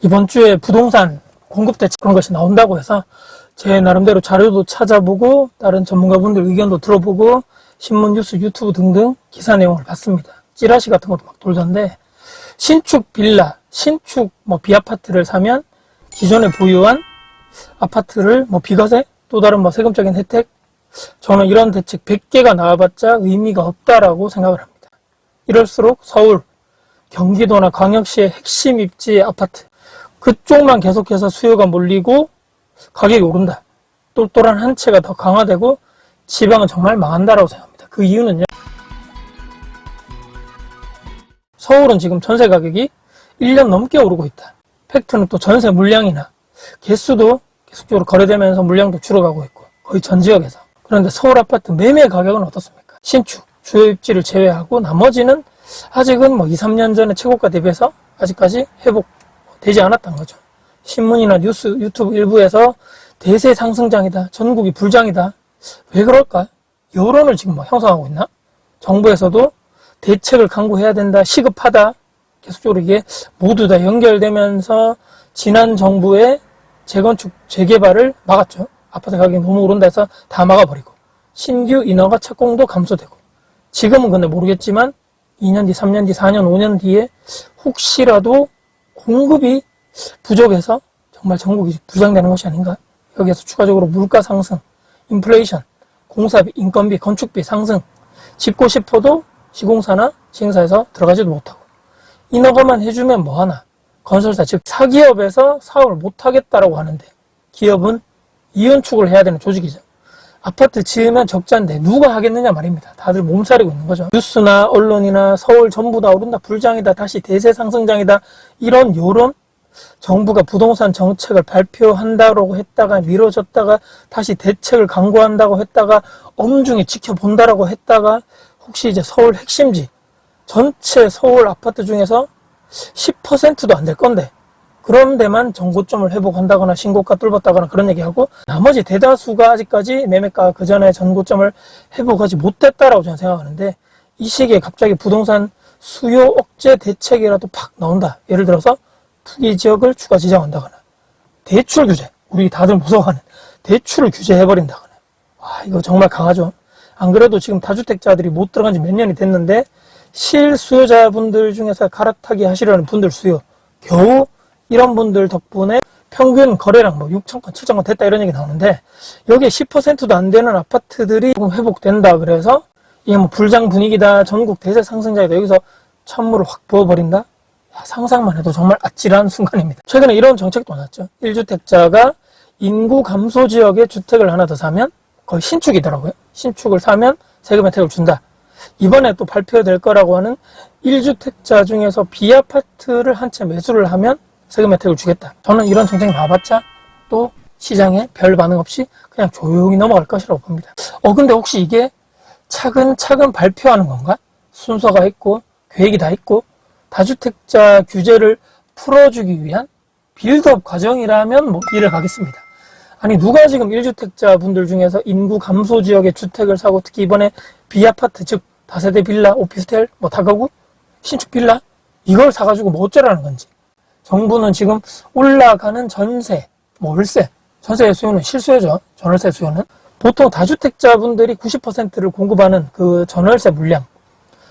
이번 주에 부동산 공급 대책 그런 것이 나온다고 해서 제 나름대로 자료도 찾아보고 다른 전문가분들 의견도 들어보고 신문, 뉴스, 유튜브 등등 기사 내용을 봤습니다. 찌라시 같은 것도 막 돌던데 신축 빌라, 신축 비아파트를 사면 기존에 보유한 아파트를 비과세 또 다른 세금적인 혜택, 저는 이런 대책 100개가 나와봤자 의미가 없다라고 생각을 합니다. 이럴수록 서울, 경기도나 광역시의 핵심 입지 아파트 그쪽만 계속해서 수요가 몰리고 가격이 오른다. 똘똘한 한 채가 더 강화되고 지방은 정말 망한다라고 생각합니다. 그 이유는요. 서울은 지금 전세 가격이 1년 넘게 오르고 있다. 팩트는 또 전세 물량이나 개수도 계속적으로 거래되면서 물량도 줄어가고 있고 거의 전 지역에서. 그런데 서울 아파트 매매 가격은 어떻습니까? 신축, 주요 입지를 제외하고 나머지는 아직은 2, 3년 전에 최고가 대비해서 아직까지 회복되지 않았던 거죠. 신문이나 뉴스, 유튜브 일부에서 대세 상승장이다. 전국이 불장이다. 왜 그럴까? 여론을 지금 형성하고 있나? 정부에서도 대책을 강구해야 된다. 시급하다. 계속적으로 이게 모두 다 연결되면서 지난 정부의 재건축, 재개발을 막았죠. 아파트 가격이 너무 오른다 해서 다 막아버리고 신규 인허가 착공도 감소되고 지금은 근데 모르겠지만 2년 뒤, 3년 뒤, 4년, 5년 뒤에 혹시라도 공급이 부족해서 정말 전국이 부장되는 것이 아닌가? 여기에서 추가적으로 물가 상승, 인플레이션, 공사비, 인건비, 건축비 상승 짓고 싶어도 시공사나 시행사에서 들어가지도 못하고 인허가만 해주면 뭐하나? 건설사, 즉 사기업에서 사업을 못하겠다라고 하는데 기업은 이연축을 해야 되는 조직이죠. 아파트 지으면 적자인데 누가 하겠느냐 말입니다. 다들 몸살이고 있는 거죠. 뉴스나 언론이나 서울 전부 다 오른다, 불장이다, 다시 대세 상승장이다 이런 여론, 정부가 부동산 정책을 발표한다고 했다가 미뤄졌다가 다시 대책을 강구한다고 했다가 엄중히 지켜본다라고 했다가 혹시 이제 서울 핵심지 전체 서울 아파트 중에서 10%도 안 될 건데 그런 데만 정고점을 회복한다거나 신고가 뚫었다거나 그런 얘기하고 나머지 대다수가 아직까지 매매가 그 전에 전고점을 회복하지 못했다라고 저는 생각하는데 이 시기에 갑자기 부동산 수요 억제 대책이라도 팍 나온다. 예를 들어서 투기 지역을 추가 지정한다거나 대출 규제, 우리 다들 무서워하는 대출을 규제해버린다거나 와 이거 정말 강하죠. 안 그래도 지금 다주택자들이 못 들어간 지 몇 년이 됐는데 실수요자분들 중에서 갈아타기 하시려는 분들 수요 겨우 이런 분들 덕분에 평균 거래량 6,000건, 7,000건 됐다 이런 얘기 나오는데 여기에 10%도 안 되는 아파트들이 조금 회복된다 그래서 이게 불장 분위기다, 전국 대세 상승장이다 여기서 찬물을 확 부어버린다? 야, 상상만 해도 정말 아찔한 순간입니다. 최근에 이런 정책도 나왔죠. 1주택자가 인구 감소 지역에 주택을 하나 더 사면 거의 신축이더라고요. 신축을 사면 세금 혜택을 준다. 이번에 또 발표될 거라고 하는 1주택자 중에서 B아파트를 한 채 매수를 하면 세금 혜택을 주겠다. 저는 이런 정책이 나와봤자 또 시장에 별 반응 없이 그냥 조용히 넘어갈 것이라고 봅니다. 근데 혹시 이게 차근차근 발표하는 건가? 순서가 있고 계획이 다 있고 다주택자 규제를 풀어주기 위한 빌드업 과정이라면 이해를 가겠습니다. 아니 누가 지금 1주택자 분들 중에서 인구 감소 지역의 주택을 사고 특히 이번에 B아파트 즉 다세대 빌라, 오피스텔, 다가구, 신축 빌라 이걸 사가지고 어쩌라는 건지 정부는 지금 올라가는 전세, 월세, 전세 수요는 실수요죠. 전월세 수요는 보통 다주택자 분들이 90%를 공급하는 그 전월세 물량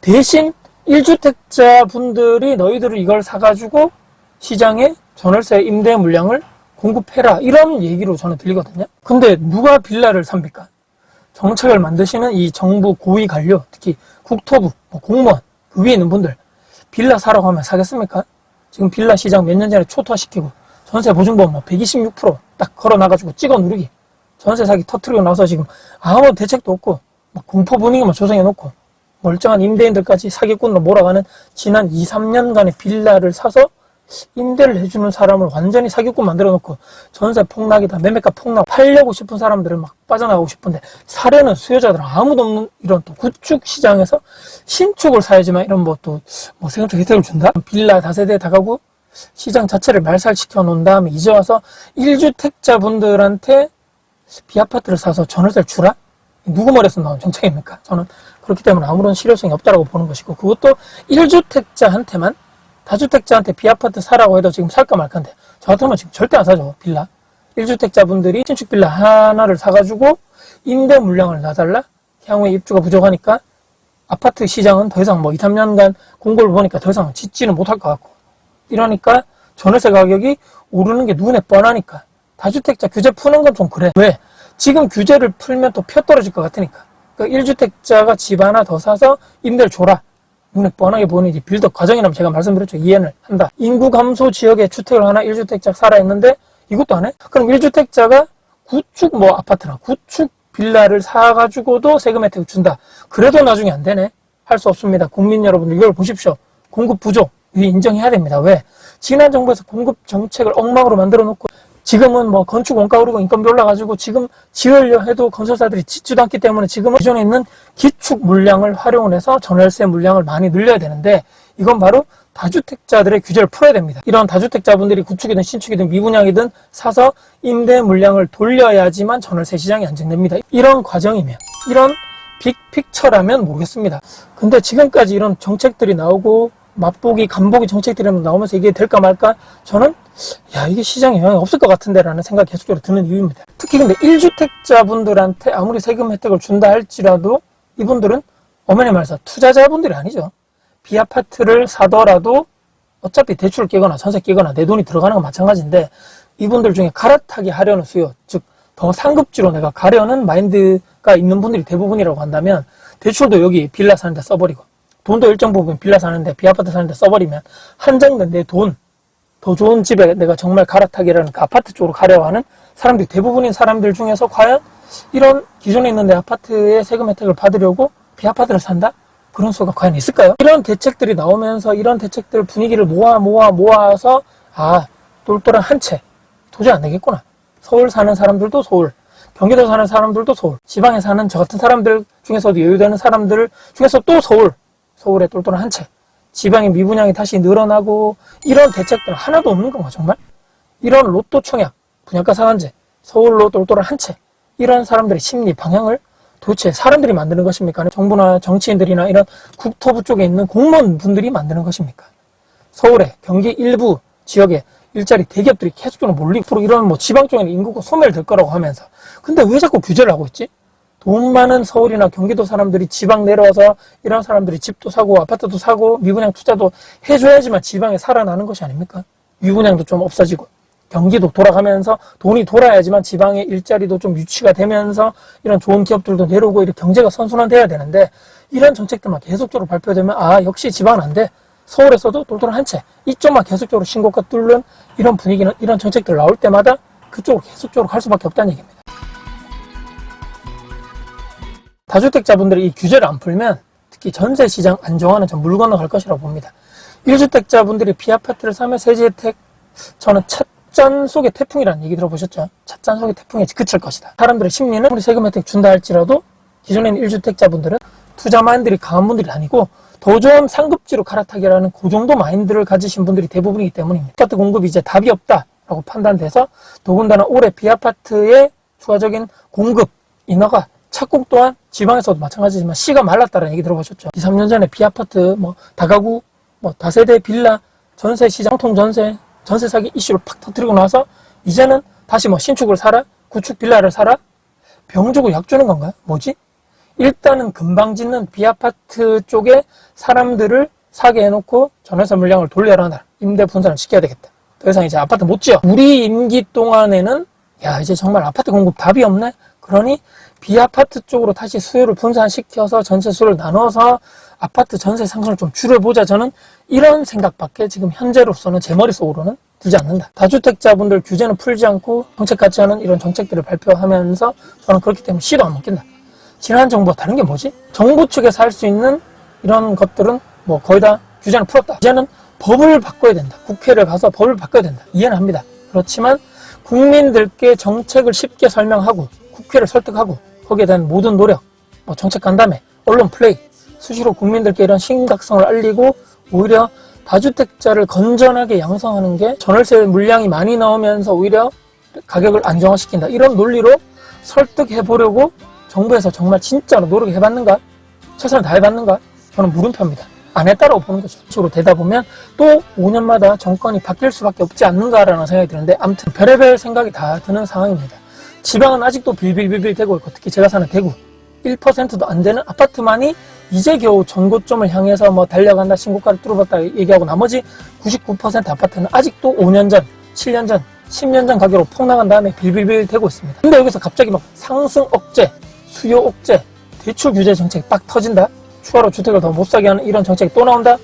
대신 1주택자 분들이 너희들은 이걸 사가지고 시장에 전월세 임대 물량을 공급해라 이런 얘기로 저는 들리거든요. 근데 누가 빌라를 삽니까? 정책을 만드시는 이 정부 고위 관료, 특히 국토부, 공무원, 그 위에 있는 분들 빌라 사라고 하면 사겠습니까? 지금 빌라 시장 몇 년 전에 초토화시키고 전세 보증보험 126%딱 걸어놔가지고 찍어 누르기 전세 사기 터트리고 나서 지금 아무 대책도 없고 공포 분위기만 조성해놓고 멀쩡한 임대인들까지 사기꾼으로 몰아가는 지난 2, 3년간의 빌라를 사서 임대를 해주는 사람을 완전히 사기꾼 만들어놓고 전세 폭락이다, 매매가 폭락, 팔려고 싶은 사람들은 빠져나가고 싶은데 사려는 수요자들은 아무도 없는 이런 또 구축 시장에서 신축을 사야지만 이런 세금적 혜택을 준다? 빌라, 다세대, 다가구 시장 자체를 말살시켜 놓은 다음에 이제 와서 1주택자 분들한테 B아파트를 사서 전월세를 주라? 누구 머리에서 나온 정책입니까? 저는 그렇기 때문에 아무런 실효성이 없다고 보는 것이고 그것도 1주택자한테만 다주택자한테 비아파트 사라고 해도 지금 살까 말까인데 저 같으면 지금 절대 안 사죠. 빌라. 1주택자분들이 신축 빌라 하나를 사가지고 임대 물량을 놔달라? 향후에 입주가 부족하니까 아파트 시장은 더 이상 2, 3년간 공고를 보니까 더 이상 짓지는 못할 것 같고, 이러니까 전월세 가격이 오르는 게 눈에 뻔하니까 다주택자 규제 푸는 건 좀 그래. 왜? 지금 규제를 풀면 또 표 떨어질 것 같으니까. 그러니까 1주택자가 집 하나 더 사서 임대를 줘라. 눈에 뻔하게 보이는 이제 빌더 과정이라면 제가 말씀드렸죠. 이해를 한다. 인구 감소 지역에 주택을 하나 1주택자 사라 했는데 이것도 안 해? 그럼 1주택자가 구축 아파트나 구축 빌라를 사가지고도 세금 혜택을 준다. 그래도 나중에 안 되네. 할 수 없습니다. 국민 여러분들 이걸 보십시오. 공급 부족. 이거 인정해야 됩니다. 왜? 지난 정부에서 공급 정책을 엉망으로 만들어 놓고 지금은 건축 원가 오르고 인건비 올라가지고 지금 지으려 해도 건설사들이 짓지도 않기 때문에 지금은 기존에 있는 기축 물량을 활용을 해서 전월세 물량을 많이 늘려야 되는데, 이건 바로 다주택자들의 규제를 풀어야 됩니다. 이런 다주택자분들이 구축이든 신축이든 미분양이든 사서 임대 물량을 돌려야지만 전월세 시장이 안정됩니다. 이런 과정이면, 이런 빅픽처라면 모르겠습니다. 근데 지금까지 이런 정책들이 나오고 맛보기, 간보기 정책들이 나오면서 이게 될까 말까? 저는 이게 시장에 영향이 없을 것 같은데 라는 생각이 계속적으로 드는 이유입니다. 특히 근데 1주택자분들한테 아무리 세금 혜택을 준다 할지라도 이분들은 엄연히 말해서 투자자분들이 아니죠. 비아파트를 사더라도 어차피 대출을 깨거나 전세 깨거나 내 돈이 들어가는 건 마찬가지인데, 이분들 중에 갈아타기 하려는 수요, 즉 더 상급지로 내가 가려는 마인드가 있는 분들이 대부분이라고 한다면, 대출도 여기 빌라 사는데 써버리고 돈도 일정 부분 빌라 사는데 비아파트 사는데 써버리면 한정된 내 돈, 더 좋은 집에 내가 정말 갈아타기라는 그 아파트 쪽으로 가려고 하는 사람들이 대부분인 사람들 중에서 과연 이런 기존에 있는 내 아파트의 세금 혜택을 받으려고 비아파트를 산다? 그런 수가 과연 있을까요? 이런 대책들이 나오면서 이런 대책들 분위기를 모아서 똘똘한 한 채 도저히 안 되겠구나. 서울 사는 사람들도 서울, 경기도 사는 사람들도 서울, 지방에 사는 저 같은 사람들 중에서도 여유되는 사람들 중에서 또 서울에 똘똘한 한 채, 지방의 미분양이 다시 늘어나고, 이런 대책들은 하나도 없는 건가 정말? 이런 로또 청약, 분양가 상한제, 서울로 똘똘한 한 채, 이런 사람들의 심리 방향을 도대체 사람들이 만드는 것입니까? 정부나 정치인들이나 이런 국토부 쪽에 있는 공무원분들이 만드는 것입니까? 서울에, 경기 일부 지역에 일자리 대기업들이 계속적으로 몰리고, 이런 지방 쪽에는 인구가 소멸될 거라고 하면서, 근데 왜 자꾸 규제를 하고 있지? 돈 많은 서울이나 경기도 사람들이 지방 내려와서 이런 사람들이 집도 사고 아파트도 사고 미분양 투자도 해줘야지만 지방에 살아나는 것이 아닙니까? 미분양도 좀 없어지고 경기도 돌아가면서 돈이 돌아야지만 지방의 일자리도 좀 유치가 되면서 이런 좋은 기업들도 내려오고 이렇게 경제가 선순환돼야 되는데, 이런 정책들만 계속적으로 발표되면 역시 지방은 안 돼. 서울에서도 똘똘한 한 채, 이쪽만 계속적으로 신고가 뚫는 이런 분위기는, 이런 정책들 나올 때마다 그쪽으로 계속적으로 갈 수밖에 없다는 얘기입니다. 다주택자분들이 이 규제를 안 풀면 특히 전세 시장 안정화는 전 물 건너갈 것이라고 봅니다. 1주택자분들이 비아파트를 사면 세제 혜택, 저는 찻잔 속의 태풍이라는 얘기 들어보셨죠? 찻잔 속의 태풍에 그칠 것이다. 사람들의 심리는 우리 세금 혜택 준다 할지라도 기존에는 1주택자분들은 투자 마인드들이 강한 분들이 아니고 더 좋은 상급지로 갈아타기라는 그 정도 마인드를 가지신 분들이 대부분이기 때문입니다. 아파트 공급이 이제 답이 없다라고 판단돼서, 더군다나 올해 비아파트의 추가적인 공급 인하가 착공 또한 지방에서도 마찬가지지만 씨가 말랐다는 얘기 들어보셨죠? 2, 3년 전에 비아파트, 다가구, 다세대 빌라, 전세 시장, 통전세, 전세 사기 이슈를 팍 터뜨리고 나서 이제는 다시 신축을 사라? 구축 빌라를 사라? 병 주고 약 주는 건가요? 뭐지? 일단은 금방 짓는 비아파트 쪽에 사람들을 사게 해놓고 전월세 물량을 돌려라 한다. 임대 분산을 시켜야 되겠다. 더 이상 이제 아파트 못 지어. 우리 임기 동안에는 이제 정말 아파트 공급 답이 없네? 그러니 비아파트 쪽으로 다시 수요를 분산시켜서 전세 수를 나눠서 아파트 전세 상승을 좀 줄여보자. 저는 이런 생각밖에 지금 현재로서는 제 머릿속으로는 들지 않는다. 다주택자분들 규제는 풀지 않고 정책 같지 않은 이런 정책들을 발표하면서 저는 그렇기 때문에 씨도 안 먹긴다. 지난 정부와 다른 게 뭐지? 정부 측에서 할 수 있는 이런 것들은 거의 다 규제는 풀었다. 이제는 법을 바꿔야 된다. 국회를 가서 법을 바꿔야 된다. 이해는 합니다. 그렇지만 국민들께 정책을 쉽게 설명하고 국회를 설득하고 거기에 대한 모든 노력, 정책 간담회, 언론 플레이, 수시로 국민들께 이런 심각성을 알리고 오히려 다주택자를 건전하게 양성하는 게 전월세 물량이 많이 나오면서 오히려 가격을 안정화시킨다. 이런 논리로 설득해보려고 정부에서 정말 진짜로 노력해봤는가? 최선을 다해봤는가? 저는 물음표입니다. 안 했다라고 보는 거죠. 식으로 되다 보면 또 5년마다 정권이 바뀔 수밖에 없지 않는가라는 생각이 드는데, 아무튼 별의별 생각이 다 드는 상황입니다. 지방은 아직도 빌빌빌빌 되고 있고, 특히 제가 사는 대구 1%도 안 되는 아파트만이 이제 겨우 전고점을 향해서 뭐 달려간다, 신고가를 뚫어봤다 얘기하고, 나머지 99% 아파트는 아직도 5년 전, 7년 전, 10년 전 가격으로 폭락한 다음에 빌빌빌 되고 있습니다. 근데 여기서 갑자기 막 상승 억제, 수요 억제, 대출 규제 정책이 빡 터진다? 추가로 주택을 더 못 사게 하는 이런 정책이 또 나온다?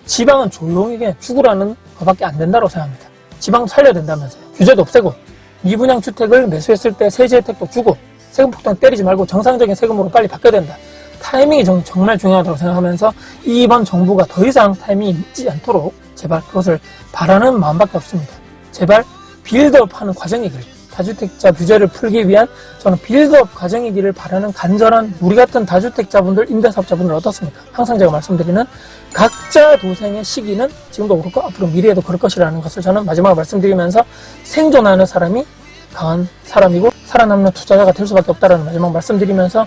지방은 조용히 그냥 죽으라는 것밖에 안 된다고 생각합니다. 지방도 살려야 된다면서요. 규제도 없애고, 미분양 주택을 매수했을 때 세제 혜택도 주고, 세금 폭탄 때리지 말고 정상적인 세금으로 빨리 바뀌어야 된다. 타이밍이 정말 중요하다고 생각하면서 이번 정부가 더 이상 타이밍이 늦지 않도록 제발 그것을 바라는 마음밖에 없습니다. 제발 빌드업하는 과정의 길, 다주택자 규제를 풀기 위한 저는 빌드업 과정의 길을 바라는 간절한 우리 같은 다주택자분들, 임대사업자분들 어떻습니까? 항상 제가 말씀드리는 각자 도생의 시기는 지금도 그렇고 앞으로 미래에도 그럴 것이라는 것을 저는 마지막으로 말씀드리면서, 생존하는 사람이 강한 사람이고 살아남는 투자자가 될 수밖에 없다라는 마지막 말씀드리면서,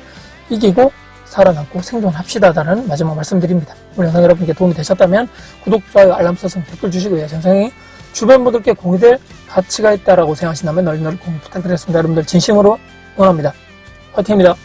이기고 살아남고 생존합시다라는 마지막 말씀드립니다. 오늘 영상 여러분께 도움이 되셨다면 구독, 좋아요, 알람 설정, 댓글 주시고요. 영상이 주변 분들께 공유될 가치가 있다라고 생각하신다면 널리 공유 부탁드리겠습니다. 여러분들 진심으로 응원합니다. 화이팅입니다.